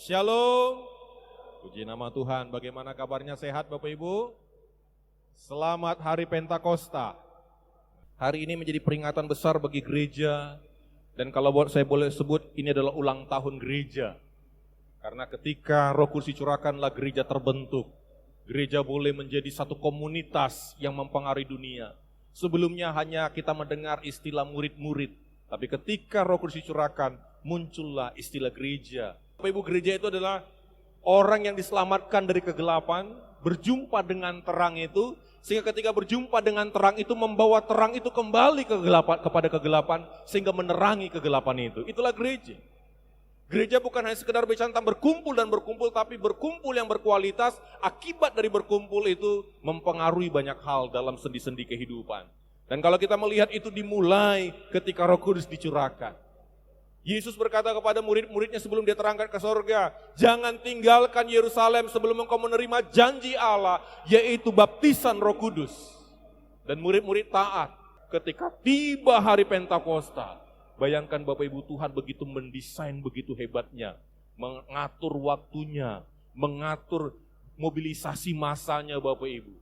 Shalom. Puji nama Tuhan. Bagaimana kabarnya, sehat Bapak Ibu? Selamat Hari Pentakosta. Hari ini menjadi peringatan besar bagi gereja. Dan kalau saya boleh sebut, ini adalah ulang tahun gereja. Karena ketika Roh Kudus dicurahkanlah gereja terbentuk. Gereja boleh menjadi satu komunitas yang mempengaruhi dunia. Sebelumnya hanya kita mendengar istilah murid-murid. Tapi ketika Roh Kudus dicurahkan, muncullah istilah gereja. Bapak Ibu, gereja itu adalah orang yang diselamatkan dari kegelapan, berjumpa dengan terang itu, sehingga ketika berjumpa dengan terang itu membawa terang itu kembali kepada kegelapan, sehingga menerangi kegelapan itu. Itulah gereja. Gereja bukan hanya sekedar bicara tentang berkumpul dan berkumpul, tapi berkumpul yang berkualitas. Akibat dari berkumpul itu mempengaruhi banyak hal dalam sendi-sendi kehidupan. Dan kalau kita melihat itu dimulai ketika Roh Kudus dicurahkan. Yesus berkata kepada murid-muridnya sebelum dia terangkat ke sorga, jangan tinggalkan Yerusalem sebelum engkau menerima janji Allah, yaitu baptisan Roh Kudus. Dan murid-murid taat. Ketika tiba hari Pentakosta, bayangkan Bapak Ibu, Tuhan begitu mendesain, begitu hebatnya, mengatur waktunya, mengatur mobilisasi masanya Bapak Ibu.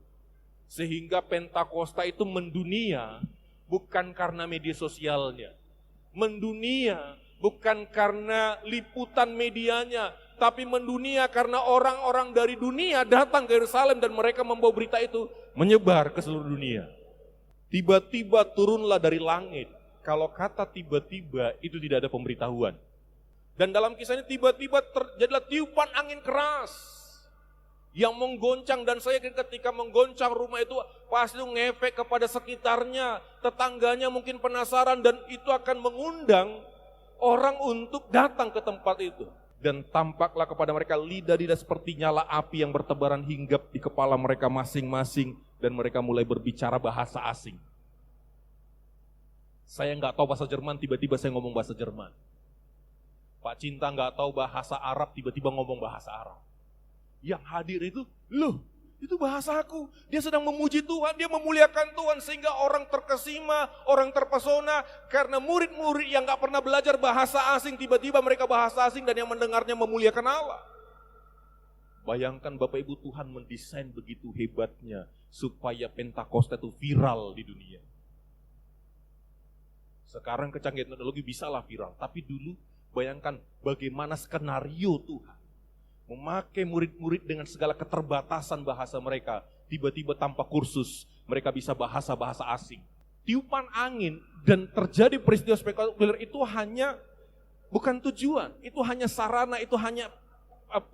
Sehingga Pentakosta itu mendunia bukan karena media sosialnya, mendunia bukan karena liputan medianya, tapi mendunia karena orang-orang dari dunia datang ke Yerusalem dan mereka membawa berita itu menyebar ke seluruh dunia. Tiba-tiba turunlah dari langit. Kalau kata tiba-tiba itu tidak ada pemberitahuan. Dan dalam kisah ini tiba-tiba terjadilah tiupan angin keras yang menggoncang, dan saya ketika menggoncang rumah itu pasti ngefek kepada sekitarnya, tetangganya mungkin penasaran dan itu akan mengundang orang untuk datang ke tempat itu. Dan tampaklah kepada mereka lidah-lidah seperti nyala api yang bertebaran hinggap di kepala mereka masing-masing, dan mereka mulai berbicara bahasa asing. Saya nggak tahu bahasa Jerman, tiba-tiba saya ngomong bahasa Jerman. Pak Cinta nggak tahu bahasa Arab, tiba-tiba ngomong bahasa Arab. Yang hadir itu, loh, itu bahasaku. Dia sedang memuji Tuhan, dia memuliakan Tuhan, sehingga orang terkesima, orang terpesona. Karena murid-murid yang gak pernah belajar bahasa asing, tiba-tiba mereka bahasa asing dan yang mendengarnya memuliakan Allah. Bayangkan Bapak Ibu, Tuhan mendesain begitu hebatnya supaya Pentakosta itu viral di dunia. Sekarang kecanggihan teknologi bisalah viral, tapi dulu bayangkan bagaimana skenario Tuhan. Memakai murid-murid dengan segala keterbatasan bahasa mereka, tiba-tiba tanpa kursus, mereka bisa bahasa-bahasa asing. Tiupan angin dan terjadi peristiwa spektakuler itu hanya bukan tujuan, itu hanya sarana, itu hanya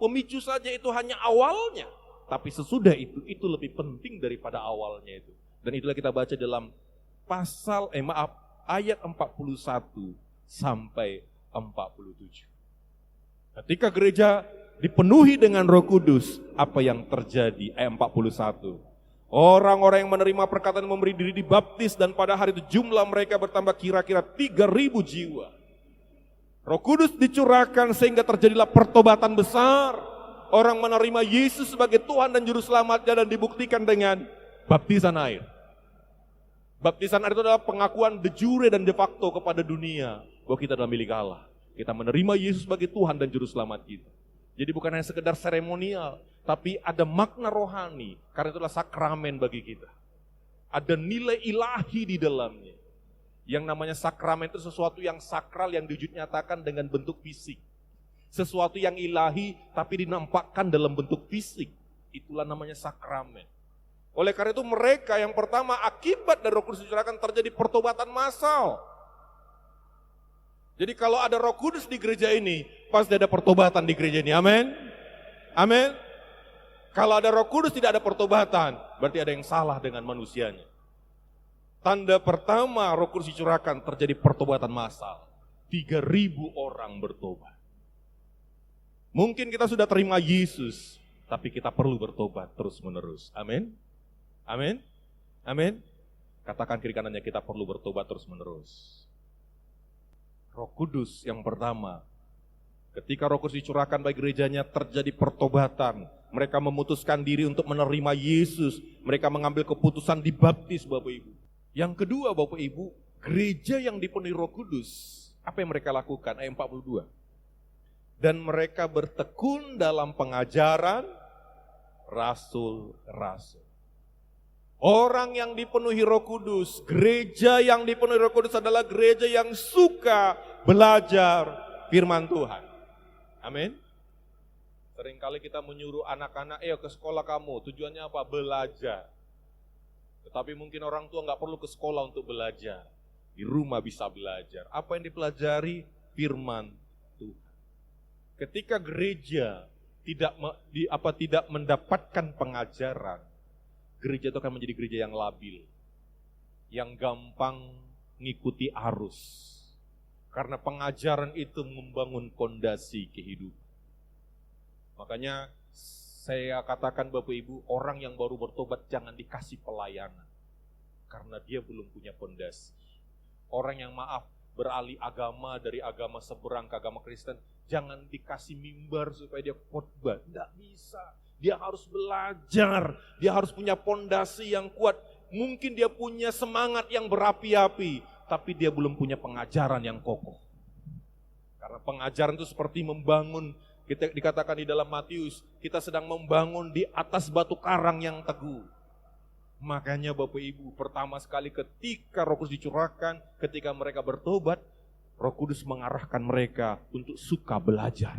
pemicu saja, itu hanya awalnya. Tapi sesudah itu lebih penting daripada awalnya itu. Dan itulah kita baca dalam ayat 41 sampai 47. Ketika gereja dipenuhi dengan Roh Kudus, apa yang terjadi? Ayat 41. Orang-orang yang menerima perkataan memberi diri dibaptis, dan pada hari itu jumlah mereka bertambah kira-kira 3.000 jiwa. Roh Kudus dicurahkan sehingga terjadilah pertobatan besar. Orang menerima Yesus sebagai Tuhan dan Juru Selamatnya dan dibuktikan dengan baptisan air. Baptisan air itu adalah pengakuan de jure dan de facto kepada dunia bahwa kita adalah milik Allah. Kita menerima Yesus sebagai Tuhan dan Juru Selamat kita. Jadi bukan hanya sekedar seremonial, tapi ada makna rohani, karena itulah sakramen bagi kita. Ada nilai ilahi di dalamnya. Yang namanya sakramen itu sesuatu yang sakral yang dinyatakan dengan bentuk fisik. Sesuatu yang ilahi tapi dinampakkan dalam bentuk fisik. Itulah namanya sakramen. Oleh karena itu mereka yang pertama akibat dari Roh Kudus dicurahkan terjadi pertobatan massal. Jadi kalau ada Roh Kudus di gereja ini, pasti ada pertobatan di gereja ini. Amin. Amin. Kalau ada Roh Kudus tidak ada pertobatan, berarti ada yang salah dengan manusianya. Tanda pertama Roh Kudus dicurahkan terjadi pertobatan massal. 3.000 orang bertobat. Mungkin kita sudah terima Yesus, tapi kita perlu bertobat terus-menerus. Amin. Amin. Amin. Katakan kiri kanannya, kita perlu bertobat terus-menerus. Roh Kudus yang pertama, ketika Roh Kudus dicurahkan bagi gerejanya terjadi pertobatan. Mereka memutuskan diri untuk menerima Yesus. Mereka mengambil keputusan dibaptis Bapak Ibu. Yang kedua Bapak Ibu, gereja yang dipenuhi Roh Kudus, apa yang mereka lakukan? Ayat 42. dan mereka bertekun dalam pengajaran rasul-rasul. Orang yang dipenuhi Roh Kudus, gereja yang dipenuhi Roh Kudus adalah gereja yang suka belajar firman Tuhan. Amin. Seringkali kita menyuruh anak-anak, ayo ke sekolah kamu, tujuannya apa? Belajar. Tetapi mungkin orang tua nggak perlu ke sekolah untuk belajar. Di rumah bisa belajar. Apa yang dipelajari? Firman Tuhan. Ketika gereja tidak mendapatkan pengajaran, gereja itu akan menjadi gereja yang labil, yang gampang ngikuti arus. Karena pengajaran itu membangun fondasi kehidupan. Makanya saya katakan Bapak Ibu, orang yang baru bertobat jangan dikasih pelayanan. Karena dia belum punya fondasi. Orang yang beralih agama dari agama seberang ke agama Kristen, jangan dikasih mimbar supaya dia khotbah. Tidak bisa. Dia harus belajar. Dia harus punya fondasi yang kuat. Mungkin dia punya semangat yang berapi-api, tapi dia belum punya pengajaran yang kokoh. Karena pengajaran itu seperti membangun, kita dikatakan di dalam Matius, kita sedang membangun di atas batu karang yang teguh. Makanya Bapak Ibu, pertama sekali ketika Roh Kudus dicurahkan, ketika mereka bertobat, Roh Kudus mengarahkan mereka untuk suka belajar.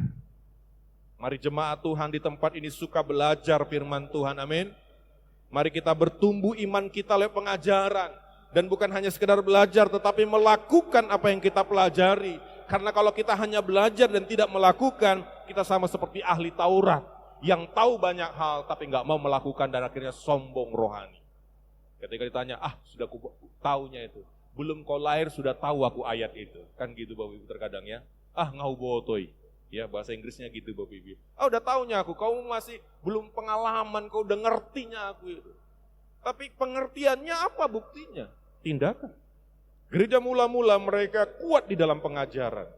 Mari jemaat Tuhan di tempat ini suka belajar firman Tuhan, amin. Mari kita bertumbuh iman kita lewat pengajaran. Dan bukan hanya sekedar belajar, tetapi melakukan apa yang kita pelajari. Karena kalau kita hanya belajar dan tidak melakukan, kita sama seperti ahli Taurat. Yang tahu banyak hal, tapi nggak mau melakukan dan akhirnya sombong rohani. Ketika ditanya, sudah aku tahunya itu. Belum kau lahir sudah tahu aku ayat itu. Kan gitu Bapak Ibu terkadang ya. Ngau botoi. Ya bahasa Inggrisnya gitu Bapak Ibu. Udah tahunya aku, kau masih belum pengalaman, kau udah ngertinya aku itu. Tapi pengertiannya apa buktinya? Tindakan. Gereja mula-mula mereka kuat di dalam pengajaran.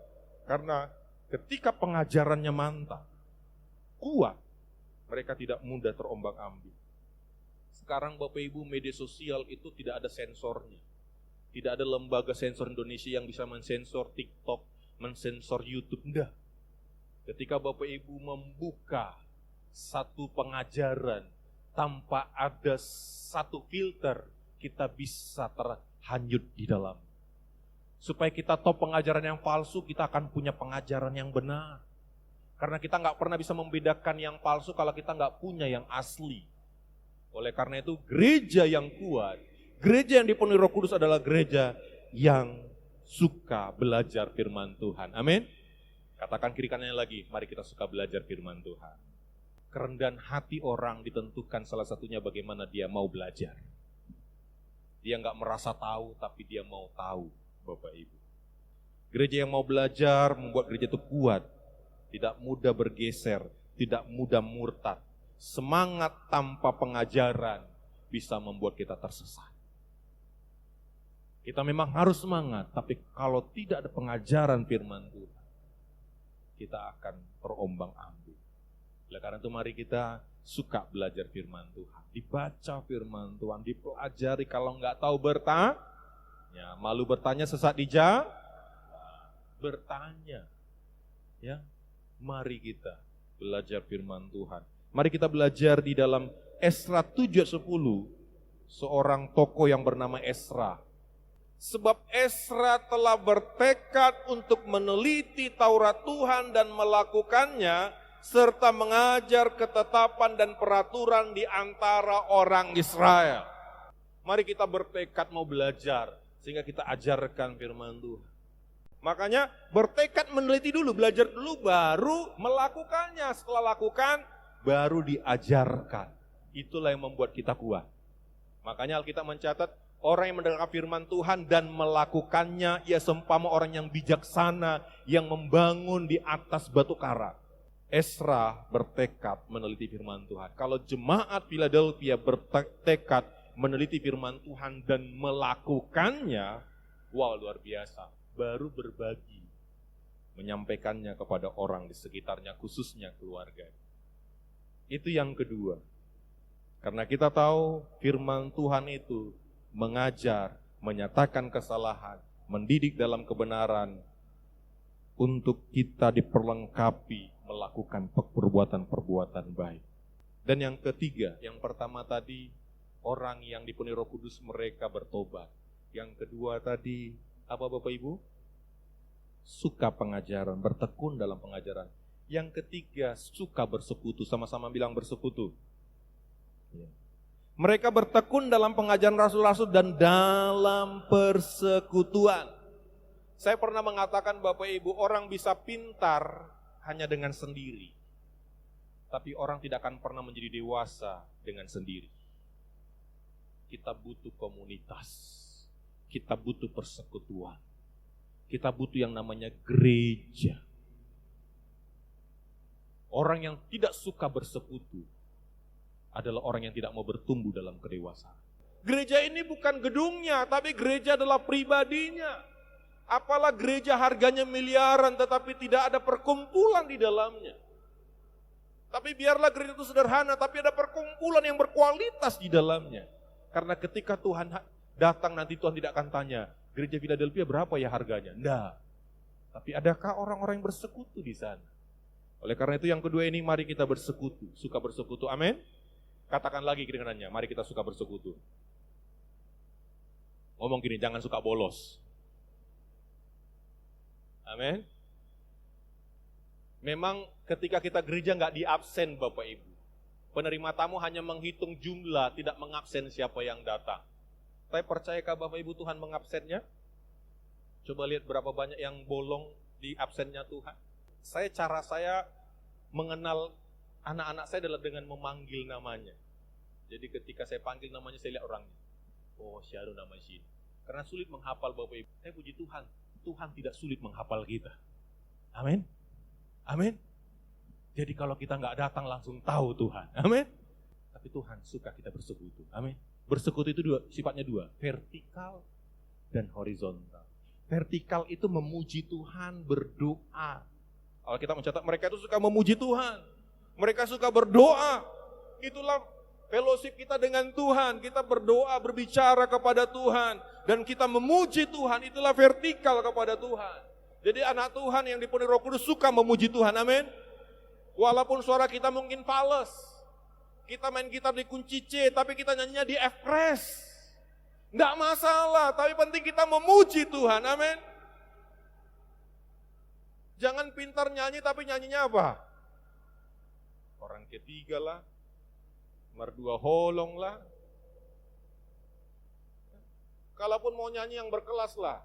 Karena ketika pengajarannya mantap, kuat, mereka tidak mudah terombang-ambing. Sekarang Bapak Ibu media sosial itu tidak ada sensornya. Tidak ada lembaga sensor Indonesia yang bisa mensensor TikTok, mensensor YouTube. Enggak. Ketika Bapak Ibu membuka satu pengajaran tanpa ada satu filter, kita bisa terhanyut di dalam. Supaya kita tahu pengajaran yang palsu, kita akan punya pengajaran yang benar. Karena kita nggak pernah bisa membedakan yang palsu kalau kita nggak punya yang asli. Oleh karena itu gereja yang kuat, gereja yang dipenuhi Roh Kudus adalah gereja yang suka belajar firman Tuhan. Amin. Katakan kiri kanannya lagi, mari kita suka belajar firman Tuhan. Kerendahan hati orang ditentukan salah satunya bagaimana dia mau belajar. Dia nggak merasa tahu, tapi dia mau tahu, Bapak Ibu. Gereja yang mau belajar membuat gereja itu kuat, tidak mudah bergeser, tidak mudah murtad. Semangat tanpa pengajaran bisa membuat kita tersesat. Kita memang harus semangat, tapi kalau tidak ada pengajaran firman Tuhan, kita akan terombang-ambing. Oleh karena itu mari kita suka belajar firman Tuhan. Dibaca firman Tuhan, dipelajari. Kalau nggak tahu bertanya, malu bertanya sesat bertanya. Ya, mari kita belajar firman Tuhan. Mari kita belajar di dalam Esra 7:10, seorang tokoh yang bernama Esra. Sebab Esra telah bertekad untuk meneliti Taurat Tuhan dan melakukannya, serta mengajar ketetapan dan peraturan di antara orang Israel. Mari kita bertekad mau belajar, sehingga kita ajarkan firman Tuhan. Makanya bertekad meneliti dulu, belajar dulu, baru melakukannya. Setelah lakukan, baru diajarkan. Itulah yang membuat kita kuat. Makanya Alkitab mencatat, orang yang mendengar firman Tuhan dan melakukannya, ia seumpama orang yang bijaksana, yang membangun di atas batu karang. Esra bertekad meneliti firman Tuhan. Kalau jemaat Philadelphia bertekad meneliti firman Tuhan dan melakukannya, wow luar biasa. Baru berbagi, menyampaikannya kepada orang di sekitarnya, khususnya keluarga. Itu yang kedua. Karena kita tahu firman Tuhan itu mengajar, menyatakan kesalahan, mendidik dalam kebenaran, untuk kita diperlengkapi melakukan perbuatan-perbuatan baik. Dan yang ketiga, yang pertama tadi, orang yang dipenuhi Roh Kudus mereka bertobat. Yang kedua tadi, apa Bapak Ibu? Suka pengajaran, bertekun dalam pengajaran. Yang ketiga, suka bersekutu, sama-sama bilang bersekutu. Mereka bertekun dalam pengajaran rasul-rasul dan dalam persekutuan. Saya pernah mengatakan Bapak Ibu, orang bisa pintar hanya dengan sendiri. Tapi orang tidak akan pernah menjadi dewasa dengan sendiri. Kita butuh komunitas. Kita butuh persekutuan. Kita butuh yang namanya gereja. Orang yang tidak suka bersekutu adalah orang yang tidak mau bertumbuh dalam kedewasaan. Gereja ini bukan gedungnya, tapi gereja adalah pribadinya. Apalah gereja harganya miliaran tetapi tidak ada perkumpulan di dalamnya. Tapi biarlah gereja itu sederhana, tapi ada perkumpulan yang berkualitas di dalamnya. Karena ketika Tuhan datang nanti Tuhan tidak akan tanya, gereja Philadelphia berapa ya harganya? Enggak. Tapi adakah orang-orang yang bersekutu di sana? Oleh karena itu yang kedua ini, mari kita bersekutu. Suka bersekutu, amin? Katakan lagi kedengarannya, mari kita suka bersekutu. Ngomong gini, jangan suka bolos. Amin? Memang ketika kita gereja nggak diabsen Bapak Ibu. Penerima tamu hanya menghitung jumlah, tidak mengabsen siapa yang datang. Tapi percayakah Bapak Ibu Tuhan mengabsennya? Coba lihat berapa banyak yang bolong di absennya Tuhan. Cara saya mengenal anak-anak saya adalah dengan memanggil namanya. Jadi ketika saya panggil namanya, saya lihat orangnya. Oh, Syaru namanya sini. Karena sulit menghafal Bapak Ibu. Saya puji Tuhan, Tuhan tidak sulit menghafal kita. Amin. Amin. Jadi kalau kita nggak datang langsung tahu Tuhan. Amin. Tapi Tuhan suka kita bersekutu. Amin. Bersekutu itu sifatnya dua, vertikal dan horizontal. Vertikal itu memuji Tuhan, berdoa. Kalau kita mencatat mereka itu suka memuji Tuhan. Mereka suka berdoa. Itulah fellowship kita dengan Tuhan. Kita berdoa, berbicara kepada Tuhan. Dan kita memuji Tuhan. Itulah vertikal kepada Tuhan. Jadi anak Tuhan yang dipenuhi Roh Kudus suka memuji Tuhan. Amin. Walaupun suara kita mungkin fales. Kita main gitar di kunci C, tapi kita nyanyinya di F press. Enggak masalah, tapi penting kita memuji Tuhan. Amin. Jangan pintar nyanyi, tapi nyanyinya apa? Orang ketiga lah, merdua holong lah. Kalaupun mau nyanyi yang berkelas lah,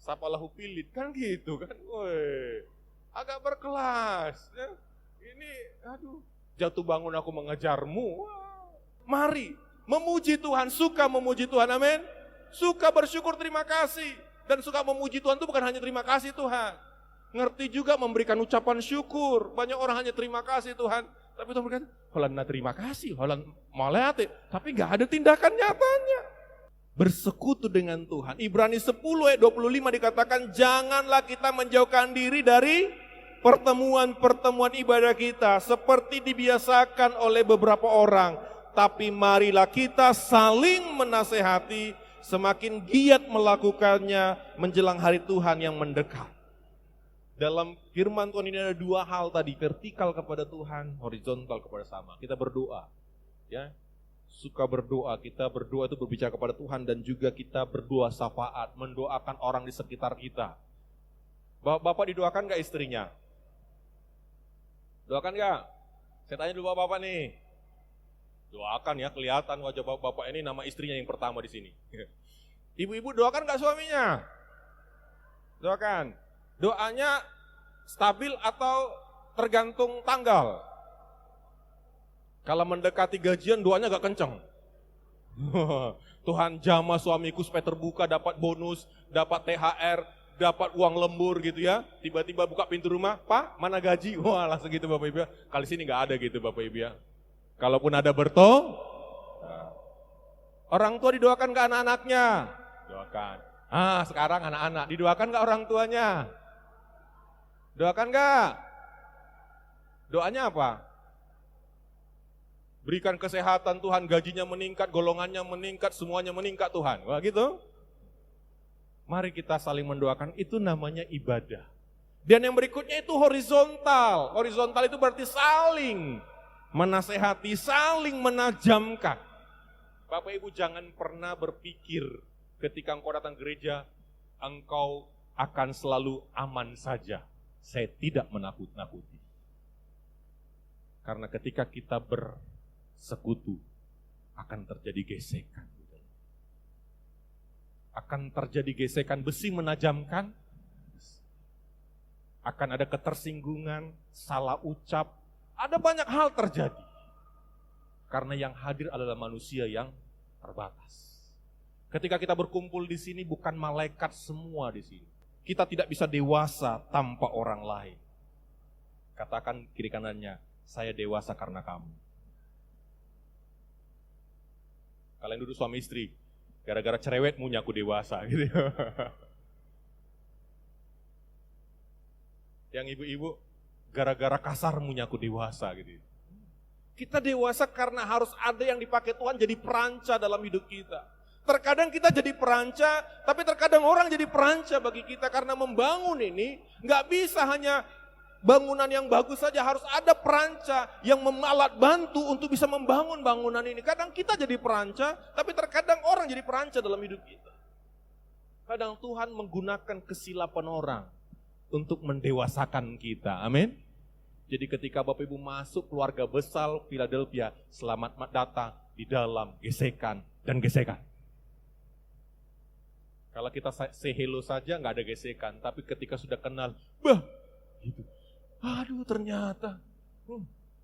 sapalahu pilit, kan gitu kan. Woi, agak berkelas. Ya. Ini, aduh, jatuh bangun aku mengejarmu. Wah. Mari, memuji Tuhan, suka memuji Tuhan, amin. Suka bersyukur, terima kasih. Dan suka memuji Tuhan itu bukan hanya terima kasih Tuhan. Ngerti juga memberikan ucapan syukur. Banyak orang hanya terima kasih Tuhan. Tapi Tuhan berkata, holanda terima kasih, holanda maleate. Tapi gak ada tindakan nyatanya. Bersekutu dengan Tuhan. Ibrani 10 ayat 25 dikatakan, janganlah kita menjauhkan diri dari pertemuan-pertemuan ibadah kita. Seperti dibiasakan oleh beberapa orang. Tapi marilah kita saling menasehati. Semakin giat melakukannya menjelang hari Tuhan yang mendekat. Dalam firman Tuhan ini ada dua hal tadi, vertikal kepada Tuhan, horizontal kepada sama. Kita berdoa, ya, suka berdoa. Kita berdoa itu berbicara kepada Tuhan dan juga kita berdoa syafaat, mendoakan orang di sekitar kita. Bapak didoakan gak istrinya? Doakan gak? Saya tanya dulu bapak nih. Doakan ya, kelihatan wajah bapak ini nama istrinya yang pertama di sini. Ibu-ibu doakan gak suaminya? Doakan. Doanya stabil atau tergantung tanggal? Kalau mendekati gajian doanya agak kenceng. Tuhan jamah suamiku supaya terbuka, dapat bonus, dapat THR, dapat uang lembur gitu ya. Tiba-tiba buka pintu rumah, Pak mana gaji? Wah langsung gitu Bapak Ibu ya. Kali sini gak ada gitu Bapak Ibu ya. Kalaupun ada bertong, orang tua didoakan ke anak-anaknya. Doakan. Sekarang anak-anak, didoakan ke orang tuanya? Doakan gak? Doanya apa? Berikan kesehatan Tuhan, gajinya meningkat, golongannya meningkat, semuanya meningkat Tuhan. Wah gitu? Mari kita saling mendoakan, itu namanya ibadah. Dan yang berikutnya itu horizontal. Horizontal itu berarti saling menasehati, saling menajamkan. Bapak Ibu jangan pernah berpikir ketika engkau datang gereja, engkau akan selalu aman saja. Saya tidak menakut-nakuti. Karena ketika kita bersekutu, akan terjadi gesekan. Akan terjadi gesekan, besi menajamkan. Akan ada ketersinggungan, salah ucap. Ada banyak hal terjadi. Karena yang hadir adalah manusia yang terbatas. Ketika kita berkumpul di sini bukan malaikat semua di sini. Kita tidak bisa dewasa tanpa orang lain. Katakan kiri kanannya, saya dewasa karena kamu. Kalian duduk suami istri, gara-gara cerewet maunya aku dewasa gitu. Yang ibu-ibu, gara-gara kasar maunya aku dewasa gitu. Kita dewasa karena harus ada yang dipakai Tuhan jadi peranca dalam hidup kita. Terkadang kita jadi peranca, tapi terkadang orang jadi peranca bagi kita karena membangun ini nggak bisa hanya bangunan yang bagus saja, harus ada peranca yang alat bantu untuk bisa membangun bangunan ini. Kadang kita jadi peranca, tapi terkadang orang jadi peranca dalam hidup kita. Kadang Tuhan menggunakan kesilapan orang untuk mendewasakan kita. Amin. Jadi ketika Bapak Ibu masuk keluarga besar Philadelphia, selamat datang di dalam gesekan dan gesekan. Kalau kita say hello saja nggak ada gesekan, tapi ketika sudah kenal, gitu. Aduh ternyata.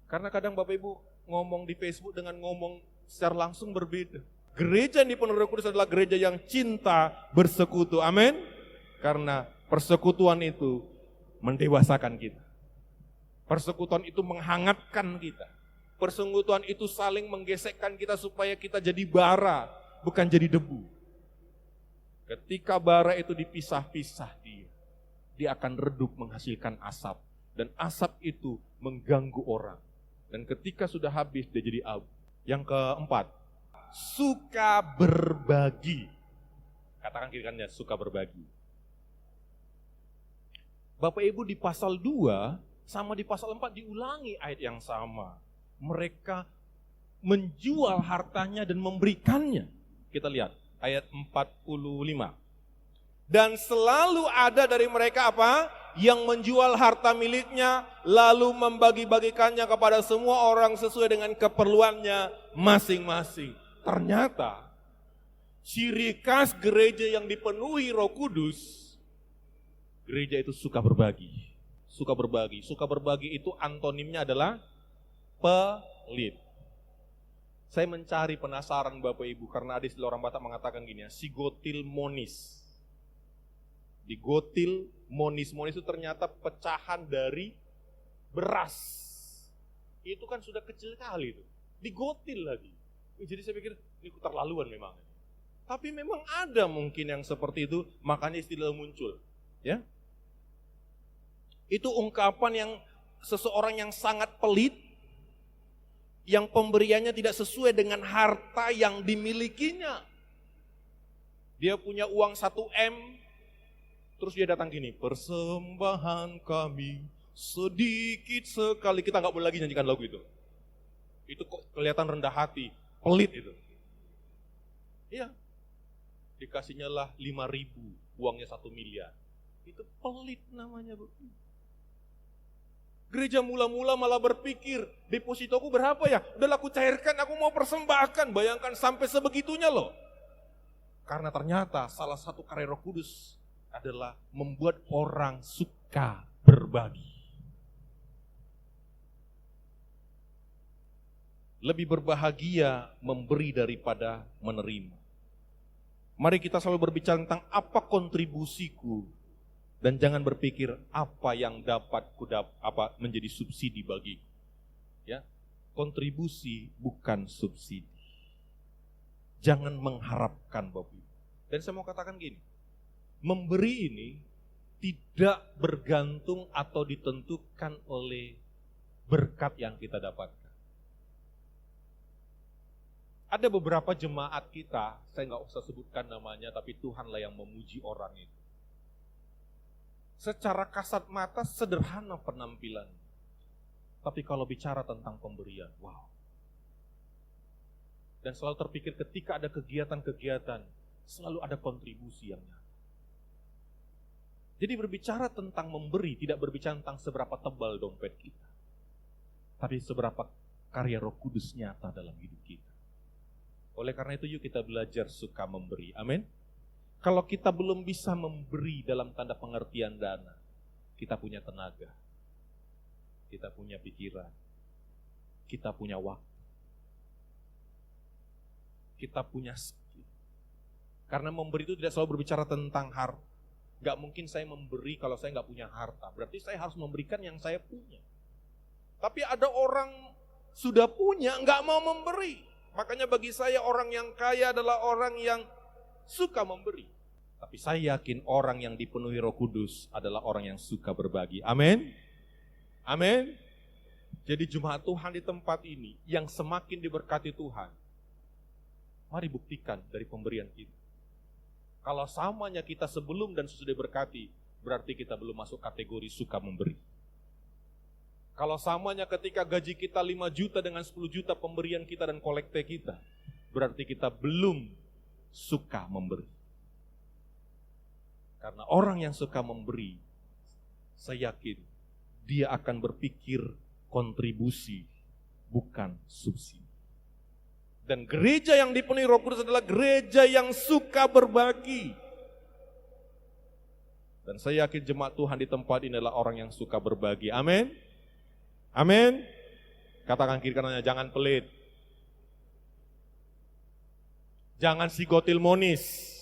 Karena kadang Bapak Ibu ngomong di Facebook dengan ngomong secara langsung berbeda. Gereja yang dipenuhi Roh Kudus adalah gereja yang cinta bersekutu. Amin. Karena persekutuan itu mendewasakan kita. Persekutuan itu menghangatkan kita. Persekutuan itu saling menggesekkan kita supaya kita jadi bara, bukan jadi debu. Ketika bara itu dipisah-pisah dia akan redup menghasilkan asap. Dan asap itu mengganggu orang. Dan ketika sudah habis dia jadi abu. Yang keempat, suka berbagi. Katakan kiri kanannya, suka berbagi. Bapak Ibu di pasal 2 sama di pasal 4 diulangi ayat yang sama. Mereka menjual hartanya dan memberikannya. Kita lihat ayat 45. Dan selalu ada dari mereka apa? Yang menjual harta miliknya lalu membagi-bagikannya kepada semua orang sesuai dengan keperluannya masing-masing. Ternyata ciri khas gereja yang dipenuhi Roh Kudus, gereja itu suka berbagi. Suka berbagi. Suka berbagi itu antonimnya adalah pelit. Saya mencari penasaran Bapak Ibu karena ada istilah orang Batak mengatakan gini ya, sigotil monis. Digotil monis. Monis itu ternyata pecahan dari beras. Itu kan sudah kecil kali itu. Digotil lagi. Jadi saya pikir ini keterlaluan memang. Tapi memang ada mungkin yang seperti itu, makanya istilah muncul. Ya. Itu ungkapan yang seseorang yang sangat pelit, yang pemberiannya tidak sesuai dengan harta yang dimilikinya. Dia punya uang 1M, terus dia datang gini, persembahan kami sedikit sekali. Kita nggak boleh lagi nyanyikan lagu itu. Itu kok kelihatan rendah hati, pelit itu. Iya, dikasihnya lah 5.000, uangnya 1 miliar. Itu pelit namanya, Bu. Gereja mula-mula malah berpikir, depositoku berapa ya? Udah aku cairkan, aku mau persembahkan. Bayangkan sampai sebegitunya loh. Karena ternyata salah satu karya Roh Kudus adalah membuat orang suka berbagi. Lebih berbahagia memberi daripada menerima. Mari kita selalu berbicara tentang apa kontribusiku. Dan jangan berpikir apa yang dapat menjadi subsidi bagiku. Ya, kontribusi bukan subsidi. Jangan mengharapkan Bapak Ibu. Dan saya mau katakan gini, memberi ini tidak bergantung atau ditentukan oleh berkat yang kita dapatkan. Ada beberapa jemaat kita, saya nggak usah sebutkan namanya, tapi Tuhanlah yang memuji orang itu. Secara kasat mata sederhana penampilan. Tapi kalau bicara tentang pemberian, wow. Dan selalu terpikir ketika ada kegiatan-kegiatan, selalu ada kontribusi yang nyata. Jadi berbicara tentang memberi, tidak berbicara tentang seberapa tebal dompet kita. Tapi seberapa karya Roh Kudus nyata dalam hidup kita. Oleh karena itu yuk kita belajar suka memberi. Amin. Kalau kita belum bisa memberi dalam tanda pengertian dana, kita punya tenaga, kita punya pikiran, kita punya waktu, kita punya skill. Karena memberi itu tidak selalu berbicara tentang harta. Gak mungkin saya memberi kalau saya gak punya harta. Berarti saya harus memberikan yang saya punya. Tapi ada orang sudah punya, gak mau memberi. Makanya bagi saya orang yang kaya adalah orang yang suka memberi. Tapi saya yakin orang yang dipenuhi Roh Kudus adalah orang yang suka berbagi. Amin. Amin. Jadi jemaat Tuhan di tempat ini yang semakin diberkati Tuhan, mari buktikan dari pemberian kita. Kalau samanya kita sebelum dan sesudah diberkati, berarti kita belum masuk kategori suka memberi. Kalau samanya ketika gaji kita 5 juta dengan 10 juta pemberian kita dan kolekte kita, berarti kita belum suka memberi. Karena orang yang suka memberi, saya yakin dia akan berpikir kontribusi, bukan subsidi. Dan gereja yang dipenuhi Roh Kudus adalah gereja yang suka berbagi. Dan saya yakin jemaat Tuhan di tempat ini adalah orang yang suka berbagi. Amin. Amin. Katakan kiri kanannya, jangan pelit. Jangan sigotil monis.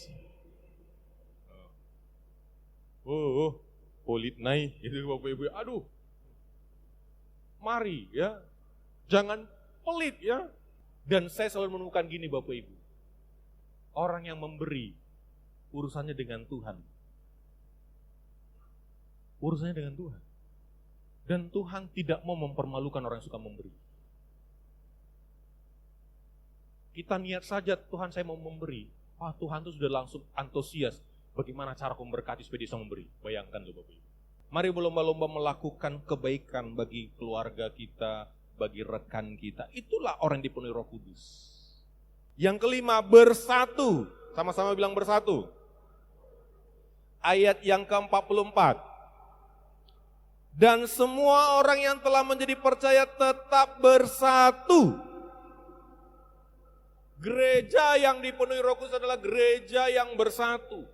Polit naik, itu Bapak Ibu. Aduh. Mari ya. Jangan pelit ya. Dan saya selalu menemukan gini Bapak Ibu. Orang yang memberi, urusannya dengan Tuhan. Urusannya dengan Tuhan. Dan Tuhan tidak mau mempermalukan orang yang suka memberi. Kita niat saja, Tuhan saya mau memberi. Tuhan itu sudah langsung antusias. Bagaimana cara memberkati supaya dia bisa memberi. Bayangkan loh Bapak Ibu. Mari berlomba-lomba melakukan kebaikan bagi keluarga kita, bagi rekan kita. Itulah orang yang dipenuhi Roh Kudus. Yang kelima, bersatu. Sama-sama bilang bersatu. Ayat yang ke-44. Dan semua orang yang telah menjadi percaya tetap bersatu. Gereja yang dipenuhi Roh Kudus adalah gereja yang bersatu.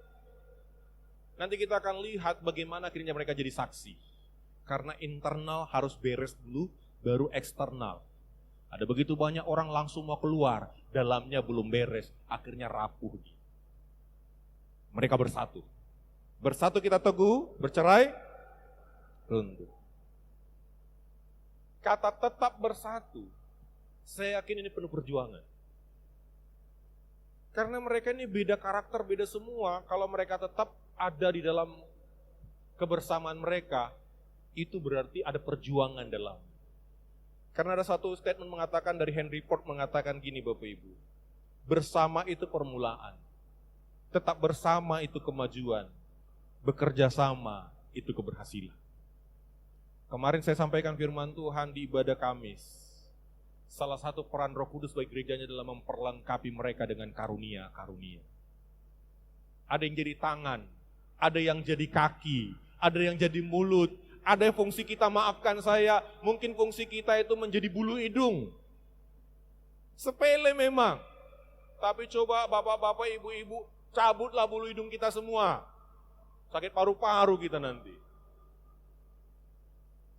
Nanti kita akan lihat bagaimana akhirnya mereka jadi saksi. Karena internal harus beres dulu, baru eksternal. Ada begitu banyak orang langsung mau keluar, dalamnya belum beres, akhirnya rapuh. Mereka bersatu. Bersatu kita teguh, bercerai, runtuh. Kata tetap bersatu, saya yakin ini penuh perjuangan. Karena mereka ini beda karakter, beda semua. Kalau mereka tetap ada di dalam kebersamaan mereka, itu berarti ada perjuangan dalam. Karena ada satu statement mengatakan dari Henry Ford mengatakan gini Bapak Ibu. Bersama itu permulaan. Tetap bersama itu kemajuan. Bekerja sama itu keberhasilan. Kemarin saya sampaikan firman Tuhan di ibadah Kamis. Salah satu peran Roh Kudus bagi gerejanya adalah memperlengkapi mereka dengan karunia-karunia. Ada yang jadi tangan, ada yang jadi kaki, ada yang jadi mulut, ada yang fungsi kita, maafkan saya, mungkin fungsi kita itu menjadi bulu hidung. Sepele memang. Tapi coba bapak-bapak, ibu-ibu, cabutlah bulu hidung kita semua. Sakit paru-paru kita nanti.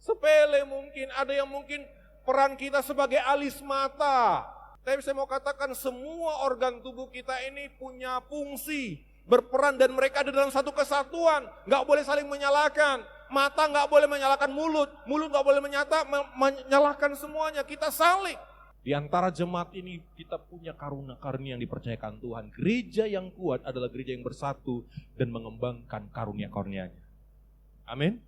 Sepele mungkin, ada yang mungkin peran kita sebagai alis mata. Tapi saya mau katakan semua organ tubuh kita ini punya fungsi, berperan dan mereka ada dalam satu kesatuan. Gak boleh saling menyalahkan. Mata gak boleh menyalahkan mulut, mulut gak boleh menyalahkan semuanya. Kita saling. Di antara jemaat ini kita punya karunia-karunia yang dipercayakan Tuhan. Gereja yang kuat adalah gereja yang bersatu dan mengembangkan karunia-karunianya. Amin.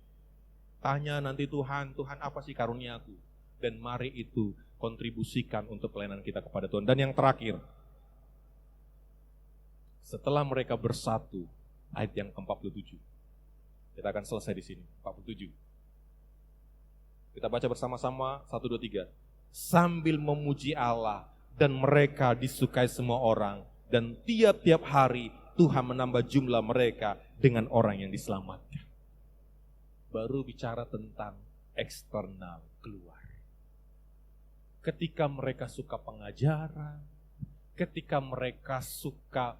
Tanya nanti Tuhan, Tuhan apa sih karuniaku? Dan mari itu kontribusikan untuk pelayanan kita kepada Tuhan. Dan yang terakhir, setelah mereka bersatu, ayat yang ke-47. Kita akan selesai di sini, 47. Kita baca bersama-sama, 1, 2, 3. Sambil memuji Allah dan mereka disukai semua orang. Dan tiap-tiap hari Tuhan menambah jumlah mereka dengan orang yang diselamatkan. Baru bicara tentang eksternal keluar. Ketika mereka suka pengajaran, ketika mereka suka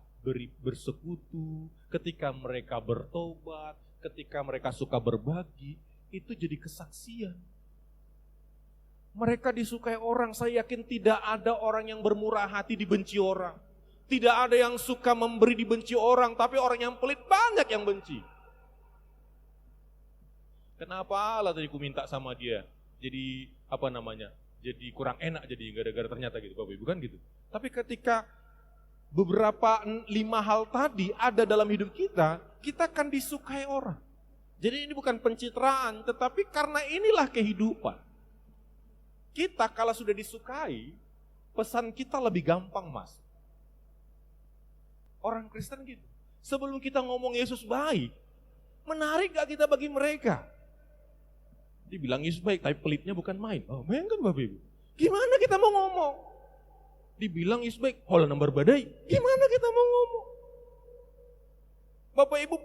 bersekutu, ketika mereka bertobat, ketika mereka suka berbagi, itu jadi kesaksian. Mereka disukai orang, saya yakin tidak ada orang yang bermurah hati dibenci orang. Tidak ada yang suka memberi dibenci orang, tapi orang yang pelit banyak yang benci. Kenapa Allah tadi ku minta sama dia? Jadi jadi kurang enak jadi gara-gara ternyata gitu Bapak Ibu, kan gitu. Tapi ketika beberapa 5 hal tadi ada dalam hidup kita, kita akan disukai orang. Jadi ini bukan pencitraan, tetapi karena inilah kehidupan. Kita kalau sudah disukai, pesan kita lebih gampang, Mas. Orang Kristen gitu. Sebelum kita ngomong Yesus baik, menarik gak kita bagi mereka? Dibilang Yesus baik, tapi pelitnya bukan main. Oh, main kan Bapak Ibu? Gimana kita mau ngomong? Dibilang Yesus baik, hola nomor badai. Gimana kita mau ngomong? Bapak Ibu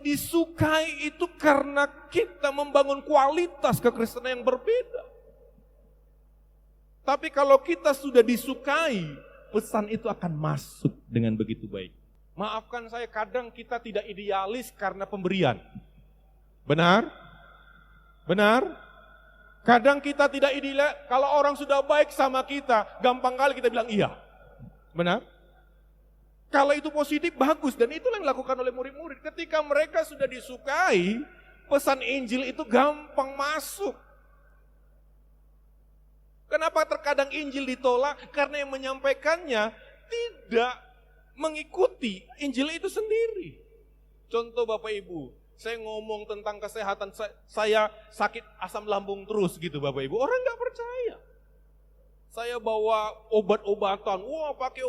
disukai itu karena kita membangun kualitas kekristenan yang berbeda. Tapi kalau kita sudah disukai, pesan itu akan masuk dengan begitu baik. Maafkan saya, kadang kita tidak idealis karena pemberian. Benar? Benar? Kadang kita tidak idealis, kalau orang sudah baik sama kita, gampang kali kita bilang iya. Benar? Kalau itu positif, bagus. Dan itulah yang dilakukan oleh murid-murid. Ketika mereka sudah disukai, pesan Injil itu gampang masuk. Kenapa terkadang Injil ditolak? Karena yang menyampaikannya tidak mengikuti Injil itu sendiri. Contoh Bapak Ibu, saya ngomong tentang kesehatan, saya sakit asam lambung terus gitu Bapak Ibu. Orang gak percaya. Saya bawa obat-obatan, wah pakai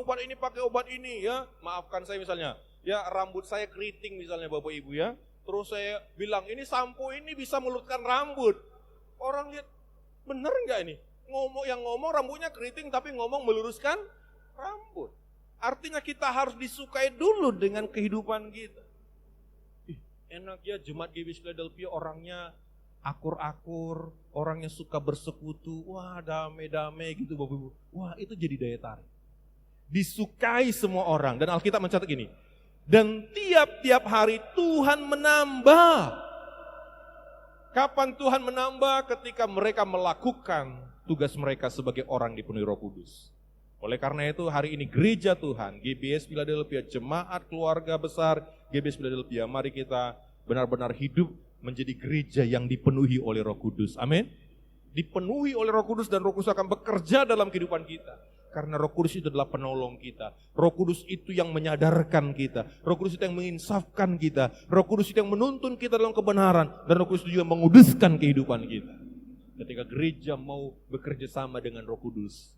obat ini ya. Maafkan saya misalnya, ya rambut saya keriting misalnya Bapak Ibu ya. Terus saya bilang ini sampo ini bisa meluruskan rambut. Orang lihat, bener gak ini? Ngomong rambutnya keriting tapi ngomong meluruskan rambut. Artinya kita harus disukai dulu dengan kehidupan kita. Enak ya Jemaat GBI Philadelphia orangnya akur-akur, orangnya suka bersekutu, wah damai-damai gitu Bapak Ibu. Wah itu jadi daya tarik. Disukai semua orang dan Alkitab mencatat gini. Dan tiap-tiap hari Tuhan menambah. Kapan Tuhan menambah? Ketika mereka melakukan tugas mereka sebagai orang dipenuhi Roh Kudus. Oleh karena itu hari ini gereja Tuhan, GBS Philadelphia, jemaat keluarga besar GBS Philadelphia, mari kita benar-benar hidup menjadi gereja yang dipenuhi oleh Roh Kudus. Amin. Dipenuhi oleh Roh Kudus dan Roh Kudus akan bekerja dalam kehidupan kita. Karena Roh Kudus itu adalah penolong kita. Roh Kudus itu yang menyadarkan kita. Roh Kudus itu yang menginsafkan kita. Roh Kudus itu yang menuntun kita dalam kebenaran. Dan Roh Kudus itu juga menguduskan kehidupan kita. Ketika gereja mau bekerja sama dengan Roh Kudus,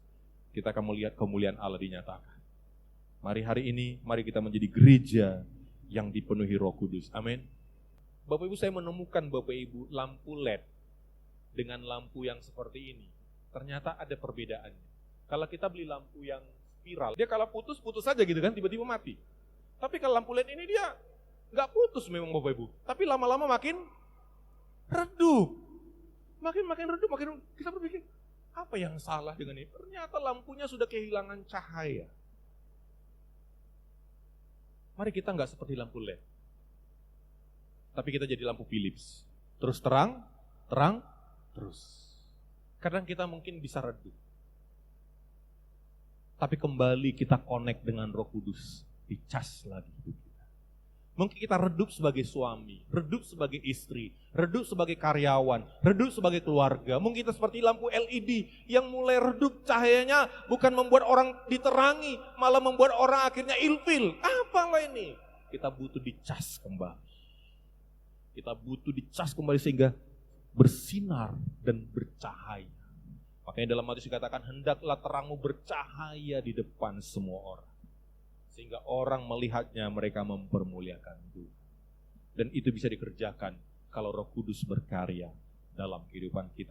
kita akan melihat kemuliaan Allah dinyatakan. Mari hari ini, mari kita menjadi gereja yang dipenuhi Roh Kudus. Amin. Bapak Ibu, saya menemukan Bapak Ibu lampu LED dengan lampu yang seperti ini. Ternyata ada perbedaannya. Kalau kita beli lampu yang spiral, dia kalau putus saja gitu kan, tiba-tiba mati. Tapi kalau lampu LED ini dia nggak putus memang Bapak Ibu. Tapi lama-lama makin redup. Makin redup, makin kita berpikir, apa yang salah dengan ini? Ternyata lampunya sudah kehilangan cahaya. Mari kita nggak seperti lampu LED. Tapi kita jadi lampu Philips. Terus terang, terus. Kadang kita mungkin bisa redup. Tapi kembali kita connect dengan Roh Kudus. Dicas lagi hidup kita. Mungkin kita redup sebagai suami, redup sebagai istri, redup sebagai karyawan, redup sebagai keluarga. Mungkin kita seperti lampu LED yang mulai redup cahayanya, bukan membuat orang diterangi, malah membuat orang akhirnya ilfil. Apalah ini? Kita butuh dicas kembali. Kita butuh dicas kembali sehingga bersinar dan bercahaya. Makanya dalam Matius dikatakan, hendaklah terangmu bercahaya di depan semua orang. Sehingga orang melihatnya, mereka mempermuliakan Tuhan. Dan itu bisa dikerjakan kalau Roh Kudus berkarya dalam kehidupan kita.